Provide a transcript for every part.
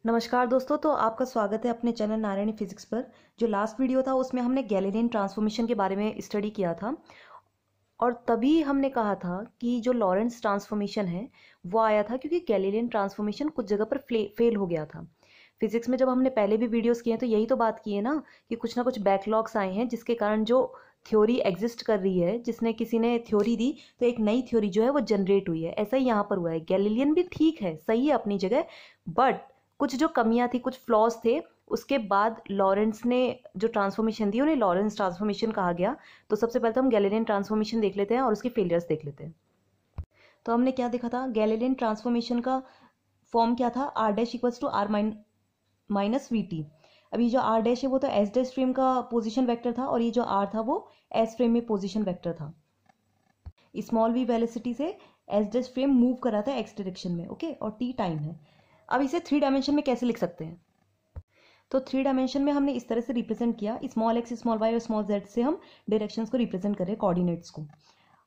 नमस्कार दोस्तों, तो आपका स्वागत है अपने चैनल नारायणी फिजिक्स पर। जो लास्ट वीडियो था उसमें हमने गैलीलियन ट्रांसफॉर्मेशन के बारे में स्टडी किया था और तभी हमने कहा था कि जो लॉरेंस ट्रांसफॉर्मेशन है वो आया था क्योंकि गैलीलियन ट्रांसफॉर्मेशन कुछ जगह पर फेल हो गया था। फिजिक्स में जब हमने पहले भी वीडियोस किए हैं तो यही तो बात की है ना कि कुछ ना कुछ बैकलॉग्स आए हैं जिसके कारण जो थ्योरी एग्जिस्ट कर रही है, जिसने किसी ने थ्योरी दी तो एक नई थ्योरी जो है वो जनरेट हुई है। ऐसा ही यहाँ पर हुआ है। गैलीलियन भी ठीक है, सही है अपनी जगह, बट कुछ जो कमियां थी, कुछ फ्लॉज थे, उसके बाद लॉरेंस ने जो ट्रांसफॉर्मेशन दी उन्हें लॉरेंस ट्रांसफॉर्मेशन कहा गया। तो सबसे पहले तो हम गैलीलियन ट्रांसफॉर्मेशन देख लेते हैं और उसके फेलियर्स देख लेते हैं। तो हमने क्या देखा था, गैलीलियन ट्रांसफॉर्मेशन का फॉर्म क्या था, R dash equals to R minus we T. अभी जो आर डैश है वो तो एस डैश फ्रेम का पोजीशन वेक्टर था और ये जो आर था वो एस फ्रेम में पोजीशन वेक्टर था। स्मॉल वी वेलोसिटी से एस डैश फ्रेम मूव कर रहा था एक्स डायरेक्शन में, ओके, और टी टाइम है। अब इसे 3 डायमेंशन में कैसे लिख सकते हैं, तो 3 डायमेंशन में हमने इस तरह से रिप्रेजेंट किया, स्मॉल एक्स स्मॉल वाई और स्मॉल जेड से हम डायरेक्शंस को रिप्रेजेंट करें, कोऑर्डिनेट्स को।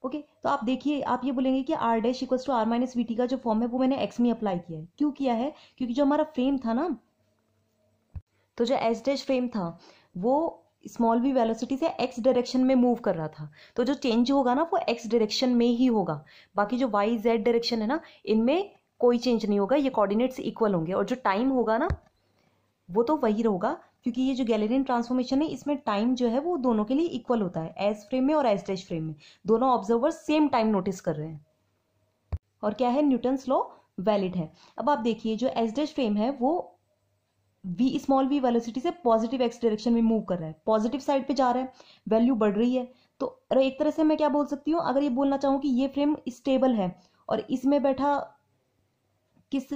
ओके, तो आप देखिए, आप ये बोलेंगे कि R dash equals to R minus we T का जो फॉर्म है वो मैंने एक्स में अप्लाई किया है। क्यों किया है, क्योंकि जो हमारा फ्रेम था ना, तो जो एस डैश फ्रेम था वो स्मॉल वी वेलोसिटी से एक्स डायरेक्शन में मूव कर रहा था, तो जो चेंज होगा ना वो एक्स डायरेक्शन में ही होगा। बाकी जो वाई जेड डायरेक्शन है ना, इनमें कोई चेंज नहीं होगा, ये कोऑर्डिनेट्स इक्वल होंगे और जो टाइम होगा ना वो तो वही होगा, क्योंकि ये जो गैलीलियन ट्रांसफॉर्मेशन है इसमें टाइम जो है वो दोनों के लिए इक्वल होता है, एस फ्रेम में और एस डैश फ्रेम में। दोनों ऑब्जर्वर सेम टाइम नोटिस कर रहे हैं और क्या है, न्यूटन्स लॉ वैलिड है। अब आप देखिए, जो एस डैश फ्रेम है वो वी स्मॉल वी वेलोसिटी से पॉजिटिव एक्स डायरेक्शन में मूव कर रहा है, पॉजिटिव साइड पे जा रहा है, वैल्यू बढ़ रही है। तो एक तरह से मैं क्या बोल सकती हूँ, अगर ये बोलना चाहूँ कि ये फ्रेम स्टेबल है और इसमें बैठा किस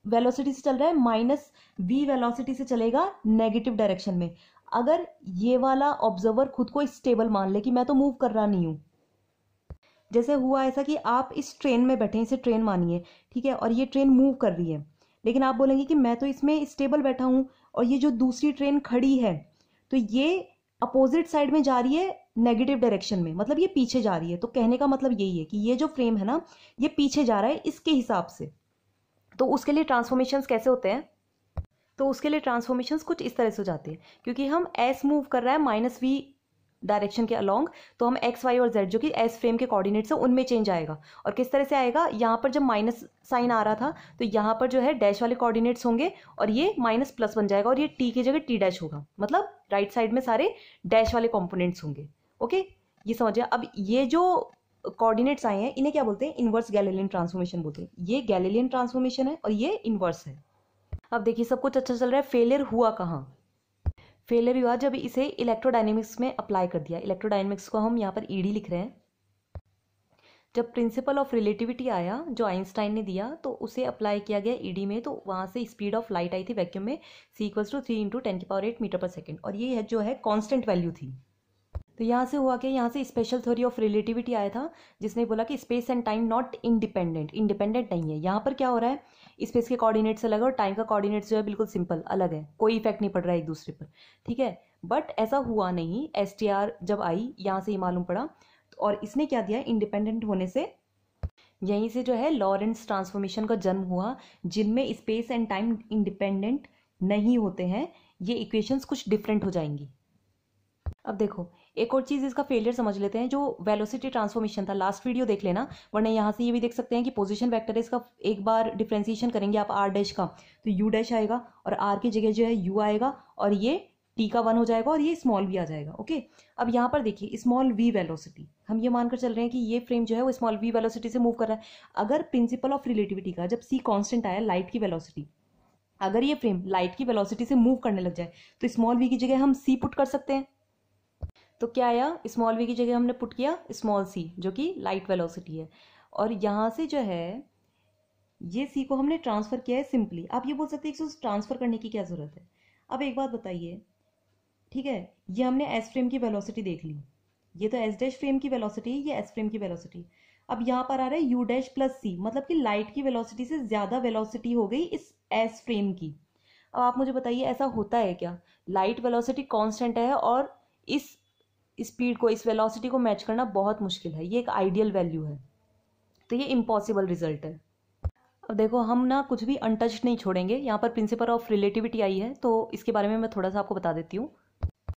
वेलोसिटी से चल रहा है, माइनस वी वेलोसिटी से चलेगा नेगेटिव डायरेक्शन में। अगर ये वाला ऑब्जर्वर खुद को स्टेबल मान ले कि मैं तो मूव कर रहा नहीं हूं, जैसे हुआ ऐसा कि आप इस ट्रेन में बैठे, इसे ट्रेन मानिए, ठीक है, और ये ट्रेन मूव कर रही है, लेकिन आप बोलेंगे कि मैं तो इसमें स्टेबल बैठा हूं और ये जो दूसरी ट्रेन खड़ी है तो ये अपोजिट साइड में जा रही है नेगेटिव डायरेक्शन में, मतलब ये पीछे जा रही है। तो कहने का मतलब यही है कि ये जो फ्रेम है ना ये पीछे जा रहा है इसके हिसाब से। तो उसके लिए ट्रांसफॉर्मेशंस कैसे होते हैं, तो उसके लिए ट्रांसफॉर्मेशंस कुछ इस तरह से हो जाते हैं, क्योंकि हम एस मूव कर रहा है माइनस वी डायरेक्शन के अलोंग, तो हम एक्स वाई और जेड जो कि एस फ्रेम के कोऑर्डिनेट्स है उनमें चेंज आएगा। और किस तरह से आएगा, यहाँ पर जब माइनस साइन आ रहा था तो यहाँ पर जो है डैश वाले कोऑर्डिनेट्स होंगे और ये माइनस प्लस बन जाएगा और ये टी की जगह टी डैश होगा, मतलब राइट साइड में सारे डैश वाले कॉम्पोनेंट्स होंगे। ओके, ये समझिए। अब ये जो कोऑर्डिनेट्स आए हैं इन्हें क्या बोलते हैं, इनवर्स गैलीलियन ट्रांसफॉर्मेशन बोलते हैं। ये गैलीलियन ट्रांसफॉर्मेशन है और ये इनवर्स है। अब देखिए, सब कुछ अच्छा चल रहा है, फेलियर हुआ कहाँ, फेलियर हुआ जब इसे इलेक्ट्रोडायनेमिक्स में अप्लाई कर दिया। इलेक्ट्रोडायनेमिक्स को हम यहाँ पर ईडी लिख रहे हैं। जब प्रिंसिपल ऑफ रिलेटिविटी आया जो आइंस्टाइन ने दिया तो उसे अप्लाई किया गया ईडी में, तो वहाँ से स्पीड ऑफ लाइट आई थी वैक्यूम में c इक्वल्स टू 3 × 10⁸ मीटर पर सेकेंड, और ये है जो है कांस्टेंट वैल्यू थी। तो यहाँ से हुआ क्या, यहाँ से स्पेशल थ्योरी ऑफ रिलेटिविटी आया था जिसने बोला कि space and time not independent, independent नहीं है। यहाँ पर क्या हो रहा है, स्पेस के कोऑर्डिनेट्स अलग है और टाइम का कोऑर्डिनेट्स जो है बिल्कुल सिंपल अलग है, कोई इफेक्ट नहीं पड़ रहा है एक दूसरे पर, ठीक है। बट ऐसा हुआ नहीं, एसटीआर जब आई यहाँ से ये मालूम पड़ा, और इसने क्या दिया, इंडिपेंडेंट होने से यहीं से जो है लॉरेंस ट्रांसफॉर्मेशन का जन्म हुआ, जिनमें स्पेस एंड टाइम इंडिपेंडेंट नहीं होते हैं, ये इक्वेशंस कुछ डिफरेंट हो जाएंगी। अब देखो, एक और चीज इसका फेलियर समझ लेते हैं, जो वेलोसिटी ट्रांसफॉर्मेशन था, लास्ट वीडियो देख लेना, वरना यहाँ से ये भी देख सकते हैं कि पोजीशन वेक्टर है, इसका एक बार डिफ्रेंसिएशन करेंगे आप आर डैश का तो यू डैश आएगा और आर की जगह जो है यू आएगा और ये टी का 1 हो जाएगा और ये स्मॉल वी आ जाएगा। ओके, अब यहाँ पर देखिए स्मॉल वी वेलोसिटी, हम ये मानकर चल रहे हैं कि ये फ्रेम जो है वो स्मॉल वी वेलोसिटी से मूव कर रहा है। अगर प्रिंसिपल ऑफ रिलेटिविटी का जब सी कांस्टेंट आया, लाइट की वेलोसिटी, अगर ये फ्रेम लाइट की वेलोसिटी से मूव करने लग जाए तो स्मॉल वी की जगह हम सी पुट कर सकते हैं। तो क्या आया, स्मॉल वी की जगह हमने पुट किया स्मॉल सी जो कि लाइट वेलोसिटी है, और यहाँ से जो है ये सी को हमने ट्रांसफर किया है सिंपली। आप ये बोल सकते हैं कि ट्रांसफर करने की क्या जरूरत है। अब एक बात बताइए, ठीक है, ये हमने एस फ्रेम की वेलोसिटी देख ली, ये तो एस डैश फ्रेम की वेलोसिटी है, ये एस फ्रेम की वेलोसिटी। अब यहाँ पर आ रहा है यू डैश प्लस सी, मतलब कि लाइट की वेलोसिटी से ज्यादा वेलोसिटी हो गई इस एस फ्रेम की। अब आप मुझे बताइए ऐसा होता है क्या, लाइट वेलोसिटी कांस्टेंट है और इस स्पीड को, इस वेलोसिटी को मैच करना बहुत मुश्किल है, ये एक आइडियल वैल्यू है, तो ये इम्पॉसिबल रिजल्ट है। अब देखो हम ना कुछ भी अनटच्ड नहीं छोड़ेंगे। यहाँ पर प्रिंसिपल ऑफ रिलेटिविटी आई है तो इसके बारे में मैं थोड़ा सा आपको बता देती हूँ।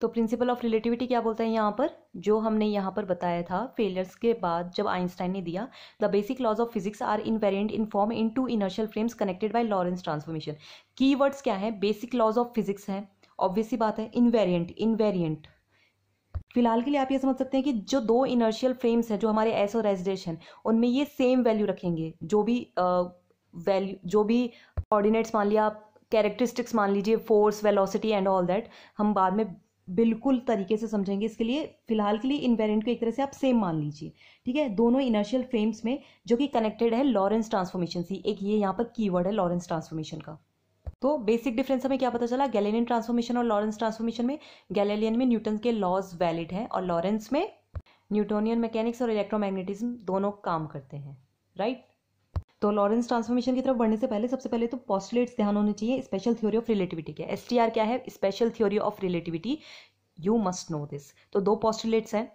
तो प्रिंसिपल ऑफ रिलेटिविटी क्या बोलता है यहाँ पर, जो हमने यहाँ पर बताया था फेलियर्स के बाद जब आइंस्टाइन ने दिया, the basic laws of physics are invariant in form in two inertial frames connected by Lorentz transformation. Keywords क्या है, बेसिक लॉज ऑफ फिजिक्स है, ऑब्वियस सी बात है, इनवेरिएंट। फिलहाल के लिए आप ये समझ सकते हैं कि जो दो इनर्शियल फ्रेम्स हैं जो हमारे एस और एस डैश हैं उनमें ये सेम वैल्यू रखेंगे। जो भी कोऑर्डिनेट्स मान लिया, कैरेक्टरिस्टिक्स मान लीजिए, force, velocity and all that, हम बाद में बिल्कुल तरीके से समझेंगे। इसके लिए फिलहाल के लिए इनवेरिएंट को एक तरह से आप सेम मान लीजिए, ठीक है, दोनों इनर्शियल फ्रेम्स में जो कि कनेक्टेड है लॉरेंस ट्रांसफॉर्मेशन से। एक ये यहाँ पर कीवर्ड है लॉरेंस ट्रांसफॉर्मेशन का। तो बेसिक डिफरेंस हमें क्या पता चला, गैलीलियन ट्रांसफॉर्मेशन और लॉरेंस ट्रांसफॉर्मेशन में, गैलीलियन में न्यूटन के लॉज वैलिड हैं और लॉरेंस में न्यूटोनियन मैकेनिक्स और इलेक्ट्रोमैग्नेटिज्म दोनों काम करते हैं, राइट। तो लॉरेंस ट्रांसफॉर्मेशन की तरफ बढ़ने से पहले सबसे पहले तो पोस्टुलेट्स ध्यान होने चाहिए। स्पेशल थ्योरी ऑफ रिलेटिविटी के, एसटीआर क्या है, special theory of relativity, you must know this. तो दो पोस्टुलेट्स हैं।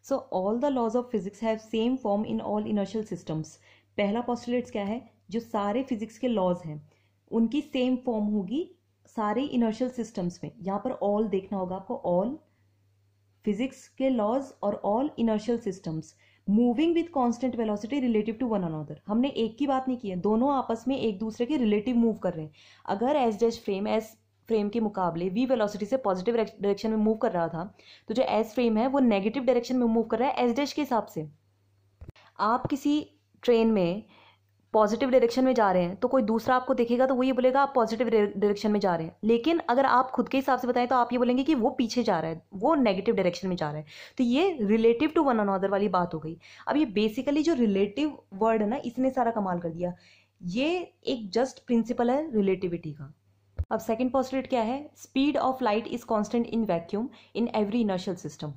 So all the laws of physics have same form in all inertial systems. पहला पोस्टुलेट्स क्या है, जो सारे फिजिक्स के लॉज हैं उनकी सेम फॉर्म होगी सारे इनर्शियल सिस्टम्स में। यहाँ पर ऑल देखना होगा आपको, ऑल फिजिक्स के लॉज और all inertial systems moving with constant velocity relative to one another. हमने एक की बात नहीं की है, दोनों आपस में एक दूसरे के रिलेटिव मूव कर रहे हैं। अगर एस डैश फ्रेम के मुकाबले वी वेलोसिटी से पॉजिटिव डायरेक्शन में मूव कर रहा था, तो जो एस फ्रेम है वो नेगेटिव डायरेक्शन में मूव कर रहा है एस डैश के हिसाब से। आप किसी ट्रेन में पॉजिटिव डायरेक्शन में जा रहे हैं तो कोई दूसरा आपको देखेगा तो वो ये बोलेगा आप पॉजिटिव डायरेक्शन में जा रहे हैं, लेकिन अगर आप खुद के हिसाब से बताएं तो आप ये बोलेंगे कि वो पीछे जा रहा है, वो नेगेटिव डायरेक्शन में जा रहा है। तो ये रिलेटिव टू वन अनदर वाली बात हो गई। अब ये बेसिकली जो रिलेटिव वर्ड है ना, इसने सारा कमाल कर दिया। ये एक जस्ट प्रिंसिपल है रिलेटिविटी का। अब सेकेंड पोस्टुलेट क्या है, speed of light is constant in vacuum in every inertial system.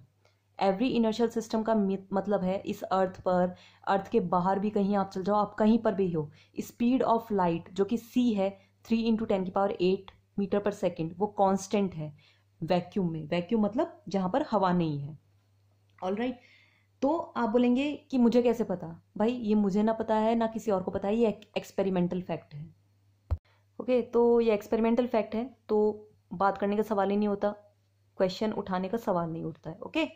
Every inertial system का मतलब है इस अर्थ पर, अर्थ के बाहर भी कहीं आप चल जाओ, आप कहीं पर भी हो, स्पीड ऑफ लाइट जो कि c है 3 × 10⁸ मीटर पर सेकेंड, वो कांस्टेंट है वैक्यूम में। वैक्यूम मतलब जहां पर हवा नहीं है, ऑलराइट। तो आप बोलेंगे कि मुझे कैसे पता, भाई ये मुझे ना पता है ना किसी और को पता है, ये एक्सपेरिमेंटल फैक्ट है। ओके, तो ये एक्सपेरिमेंटल फैक्ट है तो बात करने का सवाल ही नहीं होता, क्वेश्चन उठाने का सवाल नहीं उठता है। ओके,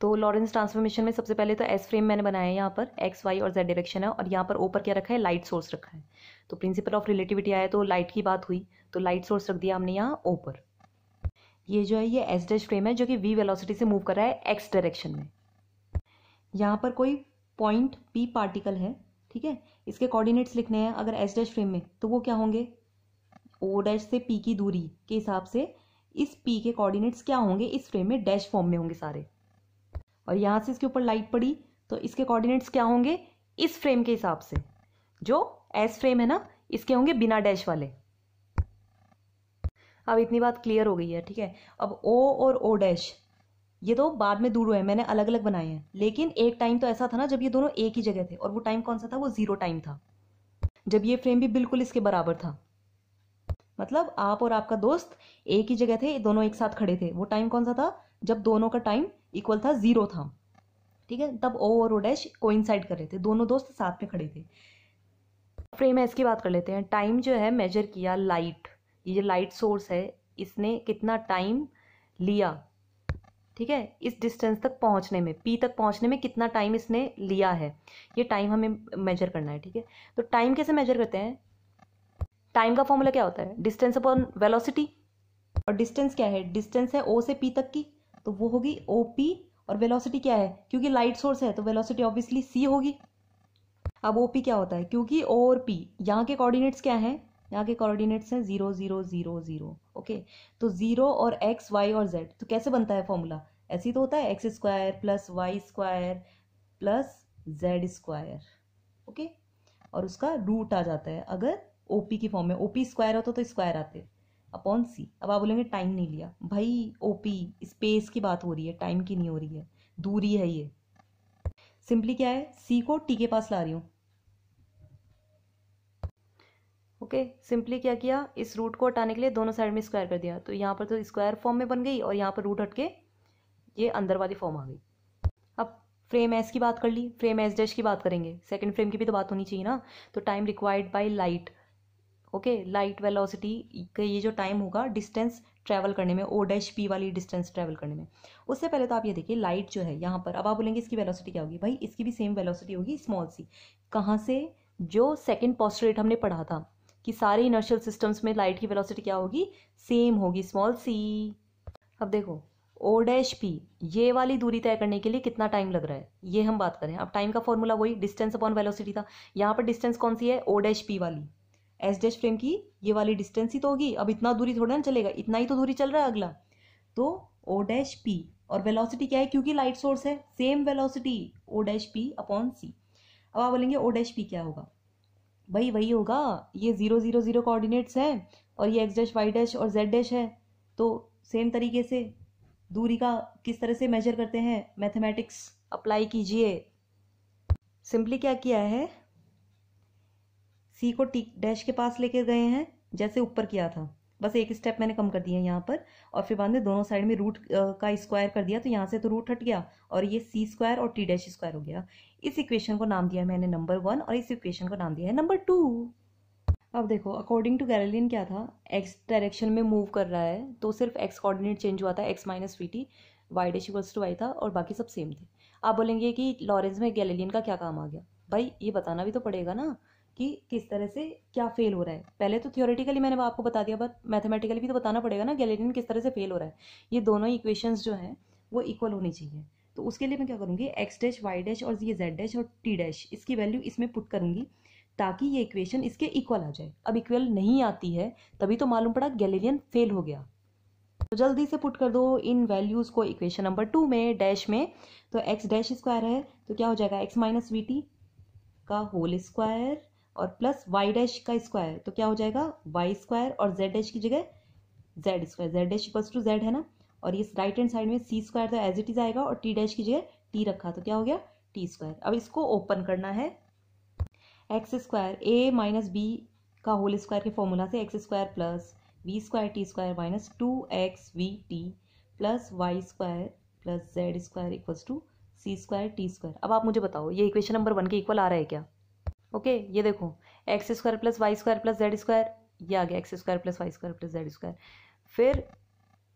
तो लॉरेंस ट्रांसफॉर्मेशन में सबसे पहले तो एस फ्रेम मैंने बनाया है, यहाँ पर एक्स वाई और जेड डायरेक्शन है, और यहाँ पर ओ पर क्या रखा है, लाइट सोर्स रखा है। तो प्रिंसिपल ऑफ रिलेटिविटी आया तो लाइट की बात हुई, तो लाइट सोर्स रख दिया हमने यहाँ ओ पर। ये जो है ये एस डैश फ्रेम है जो कि वी वेलोसिटी से मूव कर रहा है एक्स डायरेक्शन में। यहाँ पर कोई पॉइंट पी पार्टिकल है, ठीक है, इसके कोऑर्डिनेट्स लिखने हैं अगर एस डैश फ्रेम में, तो वो क्या होंगे, ओ डैश से पी की दूरी के हिसाब से इस पी के कोऑर्डिनेट्स क्या होंगे, इस फ्रेम में डैश फॉर्म में होंगे सारे। और यहाँ से इसके ऊपर लाइट पड़ी तो इसके कोऑर्डिनेट्स क्या होंगे, इस फ्रेम के हिसाब से, जो एस फ्रेम है ना इसके होंगे बिना डैश वाले। अब इतनी बात क्लियर हो गई है, ठीक है। अब ओ और ओ डैश ये तो बाद में दूर हुए, मैंने अलग अलग बनाए हैं, लेकिन एक टाइम तो ऐसा था ना जब ये दोनों एक ही जगह थे, और वो टाइम कौन सा था, वो जीरो टाइम था, जब ये फ्रेम भी बिल्कुल इसके बराबर था। मतलब आप और आपका दोस्त एक ही जगह थे, दोनों एक साथ खड़े थे, वो टाइम कौन सा था, जब दोनों का टाइम इक्वल था, जीरो था, ठीक है, तब ओ और ओ डैश कोइंसाइड कर रहे थे, दोनों दोस्त साथ में खड़े थे। फ्रेम एस की बात कर लेते हैं। टाइम जो है मेजर किया लाइट, ये जो लाइट सोर्स है इसने कितना टाइम लिया, ठीक है, इस डिस्टेंस तक पहुंचने में, पी तक पहुंचने में कितना टाइम इसने लिया है, ये टाइम हमें मेजर करना है, ठीक है। तो टाइम कैसे मेजर करते हैं, टाइम का फॉर्मूला क्या होता है, डिस्टेंस अपॉन वेलोसिटी, और डिस्टेंस क्या है, डिस्टेंस है ओ से पी तक की, तो वो होगी ओ पी, और वेलोसिटी क्या है, क्योंकि लाइट सोर्स है तो वेलोसिटी ऑब्वियसली सी होगी। अब ओ पी क्या होता है, क्योंकि ओ और पी यहाँ के कोऑर्डिनेट्स क्या हैं, यहाँ के कोऑर्डिनेट्स हैं 0 0 0 0, ओके। तो 0 और एक्स वाई और जेड, तो कैसे बनता है फॉर्मूला, ऐसे ही तो होता है, x square plus Y square plus Z square, okay, और उसका रूट आ जाता है अगर ओपी की फॉर्म में, ओपी स्क्वायर होता तो स्क्वायर आते अपॉन सी। अब आप बोलेंगे टाइम नहीं लिया, भाई ओपी स्पेस की बात हो रही है, टाइम की नहीं हो रही है, दूरी है ये। सिंपली क्या है, सी को टी के पास ला रही हूं, ओके। सिंपली क्या किया, इस रूट को हटाने के लिए दोनों साइड में स्क्वायर कर दिया, तो यहाँ पर तो स्क्वायर फॉर्म में बन गई और यहाँ पर रूट हट के ये अंदर वाली फॉर्म आ गई। अब फ्रेम एस की बात कर ली, फ्रेम एस डैश की बात करेंगे, सेकंड फ्रेम की भी तो बात होनी चाहिए ना। तो time required by light, okay, light velocity का ये जो टाइम होगा डिस्टेंस ट्रैवल करने में, ओ डैश पी वाली डिस्टेंस ट्रैवल करने में। उससे पहले तो आप ये देखिए लाइट जो है यहाँ पर, अब आप बोलेंगे इसकी वेलोसिटी क्या होगी, भाई इसकी भी सेम वेलोसिटी होगी स्मॉल सी। कहाँ से, जो सेकंड पोस्टुलेट हमने पढ़ा था कि सारे इनर्शियल सिस्टम्स में लाइट की वेलोसिटी क्या होगी, सेम होगी, स्मॉल सी। अब देखो ओ डैश पी, ये वाली दूरी तय करने के लिए कितना टाइम लग रहा है, ये हम बात करें। अब टाइम का फॉर्मूला वही डिस्टेंस अपॉन वेलोसिटी था। यहाँ पर डिस्टेंस कौन सी है, ओ डैश पी वाली, एस डैश फ्रेम की ये वाली डिस्टेंस ही तो होगी। अब इतना दूरी थोड़ा ना चलेगा, इतना ही तो दूरी चल रहा है अगला, तो ओ डैश पी, और वेलोसिटी क्या है, क्योंकि लाइट सोर्स है, same velocity O dash P upon C. अब आप बोलेंगे ओ डैश पी क्या होगा, भाई वही होगा, ये 0 0 0 कोऑर्डिनेट्स है और ये एक्स डैश वाई डैश और जेड डैश है। तो सेम तरीके से दूरी का किस तरह से मेजर करते हैं, मैथमेटिक्स अप्लाई कीजिए। सिंपली क्या किया है, सी को टी डैश के पास लेकर गए हैं जैसे ऊपर किया था, बस एक स्टेप मैंने कम कर दिया यहाँ पर, और फिर बाद में दोनों साइड में रूट का स्क्वायर कर दिया, तो यहाँ से तो रूट हट गया और ये सी स्क्वायर और टी डैश स्क्वायर हो गया। इस इक्वेशन को नाम दिया मैंने नंबर 1 और इस इक्वेशन को नाम दिया है नंबर 2। अब देखो अकॉर्डिंग टू गैलीलियन क्या था, एक्स डायरेक्शन में मूव कर रहा है तो सिर्फ एक्स कोऑर्डिनेट चेंज हुआ था, x minus we t, y dash equals to y था और बाकी सब सेम थे। आप बोलेंगे कि लॉरेंस में गैलीलियन का क्या काम आ गया, भाई ये बताना भी तो पड़ेगा ना कि किस तरह से क्या फेल हो रहा है। पहले तो थियोरेटिकली मैंने आपको बता दिया, बट मैथमेटिकली भी तो बताना पड़ेगा ना गैलीलियन किस तरह से फेल हो रहा है। ये दोनों इक्वेशंस जो हैं वो इक्वल होनी चाहिए, तो उसके लिए मैं क्या करूँगी, एक्स डैश वाई डैश और ये जेड डैश और टी डैश, इसकी वैल्यू इसमें पुट करूँगी ताकि ये इक्वेशन इसके इक्वल आ जाए। अब इक्वल नहीं आती है तभी तो मालूम पड़ा गैलीलियन फेल हो गया। तो जल्दी से पुट कर दो इन वैल्यूज को इक्वेशन नंबर 2 में, डैश में। तो एक्स डैश स्क्वायर है तो क्या हो जाएगा, एक्स माइनस वी टी का होल स्क्वायर और प्लस वाई डैश का स्क्वायर, तो क्या हो जाएगा वाई स्क्वायर, और जेड डैश की जगह z square, z dash equals to z है ना, और ये राइट हैंड साइड में सी स्क्वायर तो एज इट इज आएगा और टी डैश की जगह टी रखा तो क्या हो गया टी स्क्वायर। अब इसको ओपन करना है, x square a minus b का होल स्क्वायर के फॉर्मूला से x square plus v square t square minus 2x v t plus Y square plus Z square equals to c square t square. अब आप मुझे बताओ ये equation number 1 के equal आ रहा है क्या, ओके ये देखो x square plus Y square plus Z square, ये आ गया x square plus Y square plus Z square, फिर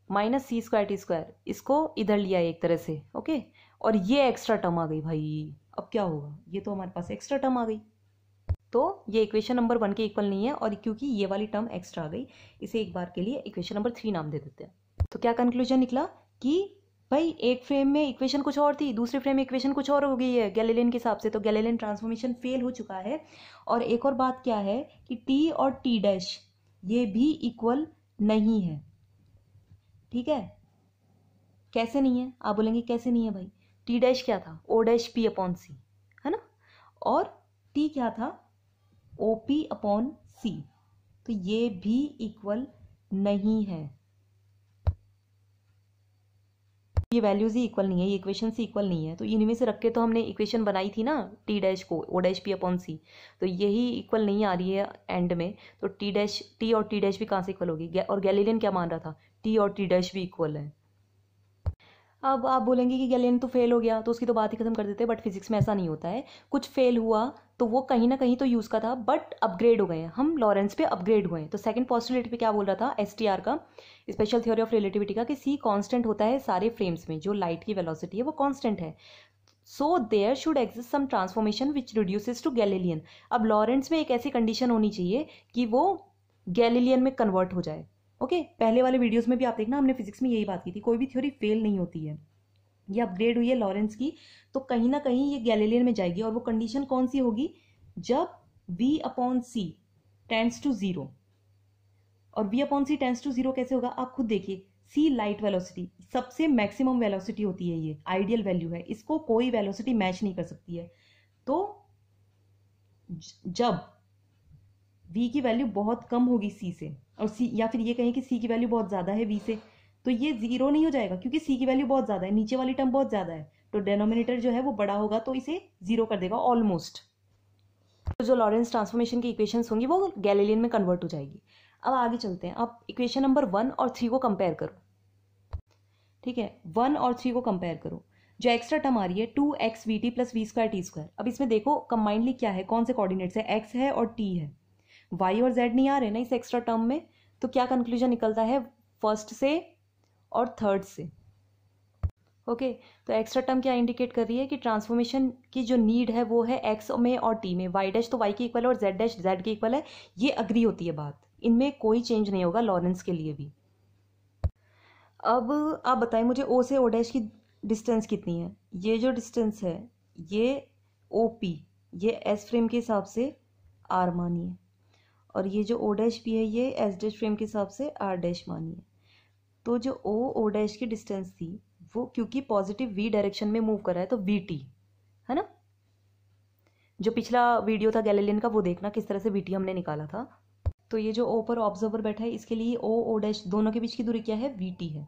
minus c square t square, इसको इधर लिया एक तरह से, ओके, और ये एक्स्ट्रा टर्म आ गई भाई। अब क्या होगा, ये तो हमारे पास एक्स्ट्रा टर्म आ गई, तो ये इक्वेशन नंबर 1 के इक्वल नहीं है, और क्योंकि ये वाली टर्म एक्स्ट्रा आ गई इसे एक बार के लिए इक्वेशन नंबर 3 नाम दे देते हैं। तो क्या कंक्लूजन निकला कि भाई एक फ्रेम में इक्वेशन कुछ और थी, दूसरे फ्रेम में इक्वेशन कुछ और हो गई है गैलीलियन के हिसाब से, तो गैलीलियन ट्रांसफॉर्मेशन फेल हो चुका है। और एक और बात क्या है कि टी और टी डैश ये भी इक्वल नहीं है, ठीक है। कैसे नहीं है, आप बोलेंगे कैसे नहीं है भाई, टी डैश क्या था, ओ डैश पी अपॉन सी है ना, और टी क्या था, ओ पी अपॉन सी, तो ये भी इक्वल नहीं है, ये वैल्यूज ही इक्वल नहीं है, ये इक्वेशन से इक्वल नहीं है। तो इनमें से रख के तो हमने इक्वेशन बनाई थी ना टी डैश को ओ डैश पी अपॉन सी, तो यही इक्वल नहीं आ रही है एंड में, तो टी डैश टी और टी डैश भी कहाँ से इक्वल होगी, और गैलीलियन क्या मान रहा था, टी और टी डैश भी इक्वल है। अब आप बोलेंगे कि गैलीलियन तो फेल हो गया तो उसकी तो बात ही खत्म कर देते हैं, बट फिजिक्स में ऐसा नहीं होता है, कुछ फेल हुआ तो वो कहीं ना कहीं तो यूज़ का था, बट अपग्रेड हो गए हैं हम, लॉरेंस पे अपग्रेड हुए हैं। तो सेकंड पोस्टुलेट पे क्या बोल रहा था, एसटीआर का, स्पेशल थ्योरी ऑफ रिलेटिविटी का, कि सी कांस्टेंट होता है सारे फ्रेम्स में, जो लाइट की वेलोसिटी है वो कांस्टेंट है, so there should exist some transformation which reduces to Galilean. अब लॉरेंस में एक ऐसी कंडीशन होनी चाहिए कि वो गैलीलियन में कन्वर्ट हो जाए, ओके। पहले वाले वीडियोस में भी आप देखना हमने फिजिक्स में यही बात की थी, कोई भी थ्योरी फेल नहीं होती है, ये अपग्रेड हुई है लॉरेंस की तो कहीं ना कहीं ये गैलीलियन में जाएगी, और वो कंडीशन कौन सी होगी, जब v upon C tends to 0, और v upon C tends to 0 कैसे होगा, आप खुद देखिए, c लाइट वेलोसिटी सबसे मैक्सिमम वेलोसिटी होती है, ये आइडियल वैल्यू है, इसको कोई वेलोसिटी मैच नहीं कर सकती है। तो जब v की वैल्यू बहुत कम होगी c से, और c, या फिर ये कहें कि c की वैल्यू बहुत ज्यादा है v से, तो ये 0 नहीं हो जाएगा क्योंकि c की वैल्यू बहुत ज्यादा है, नीचे वाली टर्म बहुत ज्यादा है, तो डेनोमिनेटर जो है वो बड़ा होगा तो इसे 0 कर देगा ऑलमोस्ट। तो जो लॉरेंस ट्रांसफॉर्मेशन की इक्वेशंस होंगी वो गैलीलियन में कन्वर्ट हो जाएगी। अब आगे चलते हैं, अब इक्वेशन नंबर 1 और 3 को कंपेयर करो, ठीक है, 1 और 3 को कंपेयर करो। जो एक्स्ट्रा टर्म आ रही है 2xvt plus v square t square. अब इसमें देखो कंबाइंडली क्या है, कौन से कोऑर्डिनेट्स है, x है और t है, y और z नहीं आ रहे ना इस एक्स्ट्रा टर्म में। तो क्या कंक्लूजन निकलता है फर्स्ट से और थर्ड से। ओके तो एक्स्ट्रा टर्म क्या इंडिकेट कर रही है कि ट्रांसफॉर्मेशन की जो नीड है वो है एक्स में और टी में, वाई डैश तो वाई के इक्वल है और जेड डैश जेड के इक्वल है, ये अग्री होती है बात, इनमें कोई चेंज नहीं होगा लॉरेंस के लिए भी। अब आप बताएं मुझे ओ से ओ डैश की डिस्टेंस कितनी है। ये जो डिस्टेंस है ये ओ पी, ये एस फ्रेम के हिसाब से आर मानिए, और ये जो ओ डैश भी है ये एस डैश फ्रेम के हिसाब से आर डैश मानिए। तो जो ओ डैश की डिस्टेंस थी वो क्योंकि पॉजिटिव वी डायरेक्शन में मूव कर रहा है तो वी टी है ना। जो पिछला वीडियो था गैलीलियन का वो देखना किस तरह से वी टी हमने निकाला था। तो ये जो ओ पर ऑब्जर्वर बैठा है इसके लिए ओ डैश दोनों के बीच की दूरी क्या है, वी टी है।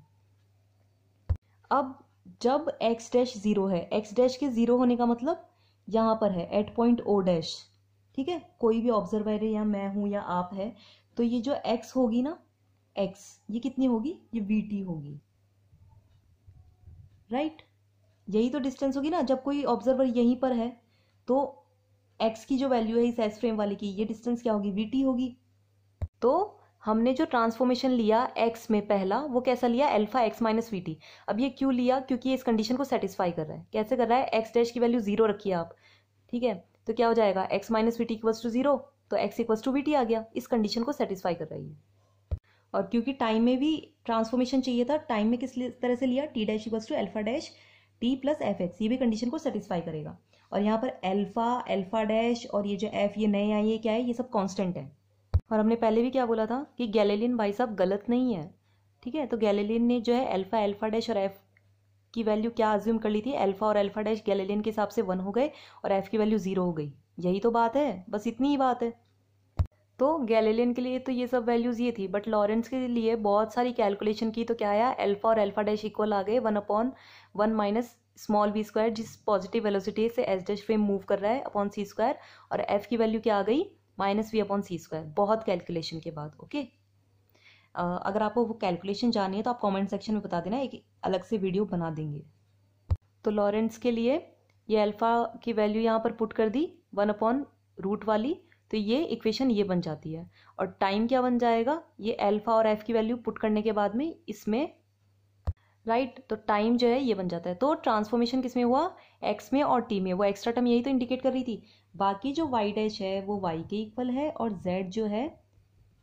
अब जब एक्स डैश जीरो है, एक्स डैश के जीरो होने का मतलब यहाँ पर है एट पॉइंट ओ डैश, ठीक है, कोई भी ऑब्जर्वर है या मैं हूं या आप है, तो ये जो एक्स होगी ना, एक्स ये कितनी होगी, ये वी टी होगी, राइट। यही तो डिस्टेंस होगी ना, जब कोई ऑब्जर्वर यहीं पर है तो एक्स की जो वैल्यू है इस एस फ्रेम वाले की, ये डिस्टेंस क्या होगी, वी टी होगी। तो हमने जो ट्रांसफॉर्मेशन लिया एक्स में पहला वो कैसा लिया, alpha x minus we T. अब ये क्यों लिया, क्योंकि ये इस कंडीशन को सेटिस्फाई कर रहा है। कैसे कर रहा है, एक्स डैश की वैल्यू जीरो रखिए आप, ठीक है, तो क्या हो जाएगा x minus we T equals to zero, तो X equals to V T आ गया, इस कंडीशन को सेटिस्फाई कर रही है। और क्योंकि टाइम में भी ट्रांसफॉर्मेशन चाहिए था, टाइम में किस तरह से लिया, t dash equals to alpha dash t plus f x, ये भी कंडीशन को सेटिस्फाई करेगा। और यहाँ पर अल्फा अल्फा डैश और ये जो एफ ये नए आए ये क्या है, ये सब कांस्टेंट है। और हमने पहले भी क्या बोला था कि गैलीलियन भाई साहब गलत नहीं है, ठीक है। तो गैलीलियन ने जो है अल्फा अल्फा डैश और एफ की वैल्यू क्या अज्यूम कर ली थी, अल्फा और अल्फा डैश गैलीलियन के हिसाब से 1 हो गए और एफ की वैल्यू 0 हो गई, यही तो बात है, बस इतनी ही बात है। तो गैलीलियन के लिए तो ये सब वैल्यूज ये थी, बट लॉरेंस के लिए बहुत सारी कैलकुलेशन की तो क्या आया, अल्फा और अल्फा डैश इक्वल आ गए 1/1 माइनस स्मॉल वी स्क्वायर, जिस पॉजिटिव वेलोसिटी से एस डैश फ्रेम मूव कर रहा है, अपॉन सी स्क्वायर, और एफ की वैल्यू क्या आ गई, minus v upon c square, बहुत कैलकुलेशन के बाद। ओके अगर आपको वो कैलकुलेशन जाननी है तो आप कमेंट सेक्शन में बता देना, एक अलग से वीडियो बना देंगे। तो लॉरेंस के लिए ये अल्फा की वैल्यू यहाँ पर पुट कर दी 1/रूट वाली, तो ये इक्वेशन ये बन जाती है। और टाइम क्या बन जाएगा, ये अल्फा और एफ की वैल्यू पुट करने के बाद में इसमें, राइट, तो टाइम जो है ये बन जाता है। तो ट्रांसफॉर्मेशन किस में हुआ, एक्स में और टी में, वो एक्स्ट्रा टर्म यही तो इंडिकेट कर रही थी। बाकी जो वाई डैश है वो वाई के इक्वल है और जेड जो है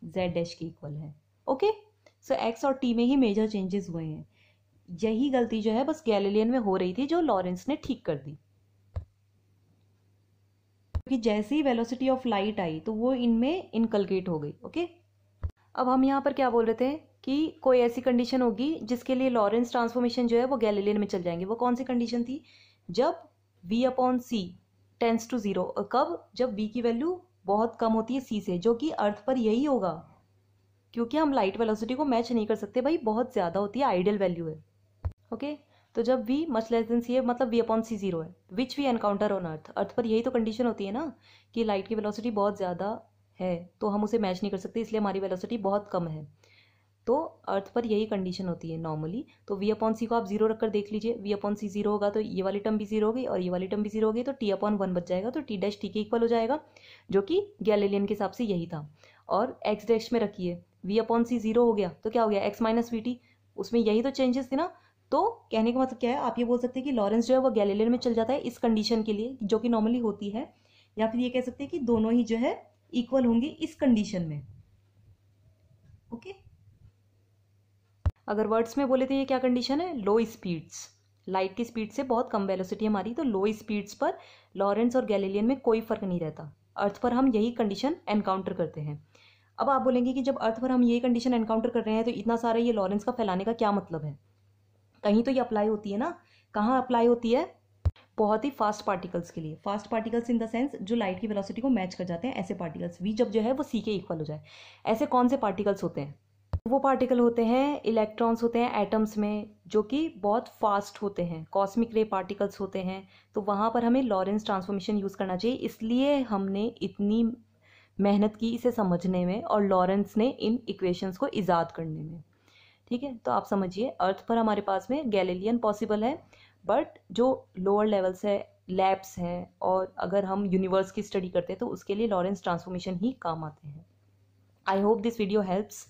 जेड डैश के इक्वल है। ओके सो एक्स और टी में ही मेजर चेंजेस हुए हैं, यही गलती जो है बस गैलीलियन में हो रही थी जो लॉरेंस ने ठीक कर दी। क्योंकि जैसे ही वेलोसिटी ऑफ लाइट आई तो वो इनमें इनकलकेट हो गई। ओके अब हम यहाँ पर क्या बोल रहे थे कि कोई ऐसी कंडीशन होगी जिसके लिए लॉरेंस ट्रांसफॉर्मेशन जो है वो गैलीलियन में चल जाएंगे। वो कौन सी कंडीशन थी, जब v upon c tends to zero, कब, जब v की वैल्यू बहुत कम होती है c से, जो कि अर्थ पर यही होगा क्योंकि हम लाइट वेलोसिटी को मैच नहीं कर सकते भाई, बहुत ज़्यादा होती है, आइडियल वैल्यू है। ओके तो जब v much less than C है, मतलब v अपॉन सी जीरो है, which we encounter on earth, earth पर यही तो कंडीशन होती है ना कि लाइट की वेलोसिटी बहुत ज़्यादा है तो हम उसे मैच नहीं कर सकते, इसलिए हमारी वेलोसिटी बहुत कम है। तो अर्थ पर यही कंडीशन होती है नॉर्मली। तो v अपॉन सी को आप जीरो रखकर देख लीजिए, v अपॉन सी जीरो होगा तो ये वाली टर्म भी जीरो होगी और ये वाली टर्म भी जीरो होगी, तो t अपॉन 1 बच जाएगा, तो t डैश t के इक्वल हो जाएगा, जो कि गैलीलियन के हिसाब से यही था। और x डैश में रखिए, v अपॉन सी जीरो हो गया तो क्या हो गया, x माइनस वी टी, उसमें यही तो चेंजेस थे ना। तो कहने का मतलब क्या है, आप ये बोल सकते हैं कि लॉरेंस जो है वो गैलीलियन में चल जाता है इस कंडीशन के लिए जो कि नॉर्मली होती है, या फिर ये कह सकते हैं कि दोनों ही जो है इक्वल होंगे इस कंडीशन में। ओके अगर वर्ड्स में बोले तो ये क्या कंडीशन है, लो स्पीड्स, लाइट की स्पीड से बहुत कम वेलोसिटी हमारी, तो लो स्पीड्स पर लॉरेंस और गैलीलियन में कोई फर्क नहीं रहता, अर्थ पर हम यही कंडीशन एनकाउंटर करते हैं। अब आप बोलेंगे कि जब अर्थ पर हम यही कंडीशन एनकाउंटर कर रहे हैं तो इतना सारा ये लॉरेंस का फैलाने का क्या मतलब है, कहीं तो ये अप्लाई होती है ना, कहाँ अप्लाई होती है, बहुत ही फास्ट पार्टिकल्स के लिए, fast particles in the sense जो लाइट की वेलोसिटी को मैच कर जाते हैं, ऐसे पार्टिकल्स, वी जब जो है वो सी के इक्वल हो जाए, ऐसे कौन से पार्टिकल्स होते हैं, वो पार्टिकल होते हैं, इलेक्ट्रॉन्स होते हैं एटम्स में जो कि बहुत फास्ट होते हैं, कॉस्मिक रे पार्टिकल्स होते हैं, तो वहाँ पर हमें लॉरेंस ट्रांसफॉर्मेशन यूज़ करना चाहिए, इसलिए हमने इतनी मेहनत की इसे समझने में और लॉरेंस ने इन इक्वेशंस को ईजाद करने में। ठीक है, तो आप समझिए अर्थ पर हमारे पास में गैलीलियन पॉसिबल है, बट जो लोअर लेवल्स है, लैब्स हैं, और अगर हम यूनिवर्स की स्टडी करते हैं तो उसके लिए लॉरेंस ट्रांसफॉर्मेशन ही काम आते हैं। I hope this video helps.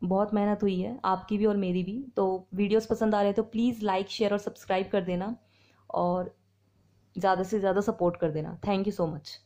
बहुत मेहनत हुई है आपकी भी और मेरी भी, तो वीडियोस पसंद आ रहे हैं तो प्लीज़ लाइक, शेयर और सब्सक्राइब कर देना, और ज़्यादा से ज़्यादा सपोर्ट कर देना। Thank you so much.